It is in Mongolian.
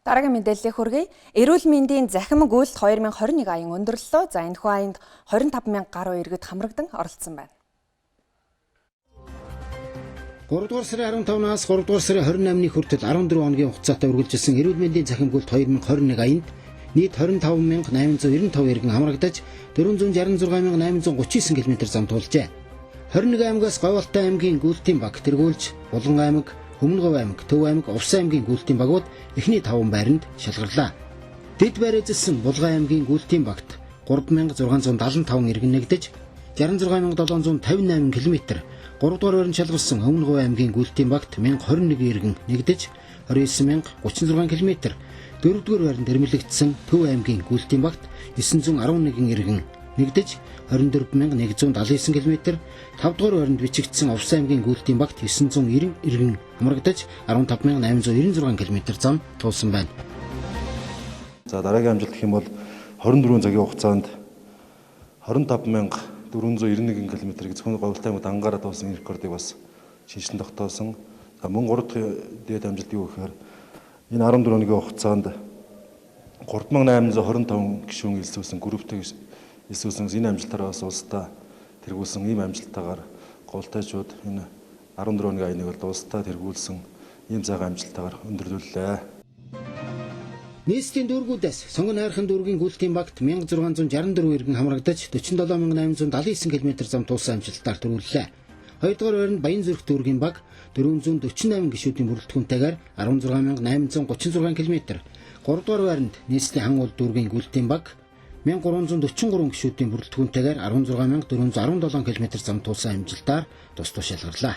Дараагийн мэдээллийг хүргэе. Эрүүл мэндийн захим гүйлт 2021 аян өндөрлөлөө. За энэхүү аянд 25,000 гаруй иргэд хамрагдан оролцсон байна. 3 дугаар сарын 15-наас 3 дугаар сарын 28-ны хүртэл 14 хоногийн хугацаатай үргэлжилсэн эрүүл мэндийн захим гүйлт 2021 аянд нийт 25,895 иргэн хамрагдаж 466,839 км зам туулжээ. 21 аймагаас Говьалтай аймгийн гүйлтийн баг тэргүүлж, Булган аймаг, Өмнөговь аймаг, Төв аймаг, Увсан аймгийн гүйлтийн багууд эхний 5 байранд шалгарлаа. Дэд байр эзэлсэн Булган аймгийн гүйлтийн багт 3,675 иргэн нэгдэж 66,758 км, 3 дугаар байранд шалгарсан Өмнөговь аймгийн гүйлтийн багт 1,021 иргэн нэгдэж 29,036 км, 4 дугаар байранд эрмэлэгдсэн Төв аймгийн гүйлтийн багт 911 иргэн нэгдэж 24,179 км, 5 дугаар байранд бичигдсэн Увсан аймгийн гүйлтийн багт 990 иргэн хамрагдаж 15,896 км зам туулсан байна. За дараагийн амжилт гэх юм бол 24 цагийн хугацаанд 25,491 км-ийг зөвхөн Говьалтай аймагт ангаараа туулсан рекордыг бас шинжлэн тогтоосон. За мөн 3 дахь дээд амжилт юу гэхээр энэ 14 өдрийн хугацаанд 3,825 гишүүн элсүүлсэн групптэй элсүүлсэн энэ амжилтаараа бас улсдаа тэргүүлсэн ийм амжилтаагаар Говьалтайчууд энэ 14 өдрийн аяныг бол улсдаа тэргүүлсэн ийм цагаан амжилтаагаар өндөрлүүллээ. Нийслэлийн дүүргүүдээс сонгон хайрхан дүүргийн гүйлтийн багт 1,664 иргэн хамрагдаж 47,879 км зам туулсан амжилтаар төрүүллээ. 2 дугаар байранд Баянзүрх дүүргийн баг 448 гишүүдийн бүрэлдэхүүнтэйгээр 16,836 км, 3 дугаар байранд нийслэлийн хан уул дүүргийн гүйлтийн баг 1,343 гишүүдийн бүрэлдэхүүнтэйгээр 16,417 км зам туулсан амжилтаар тус тушаалгарлаа.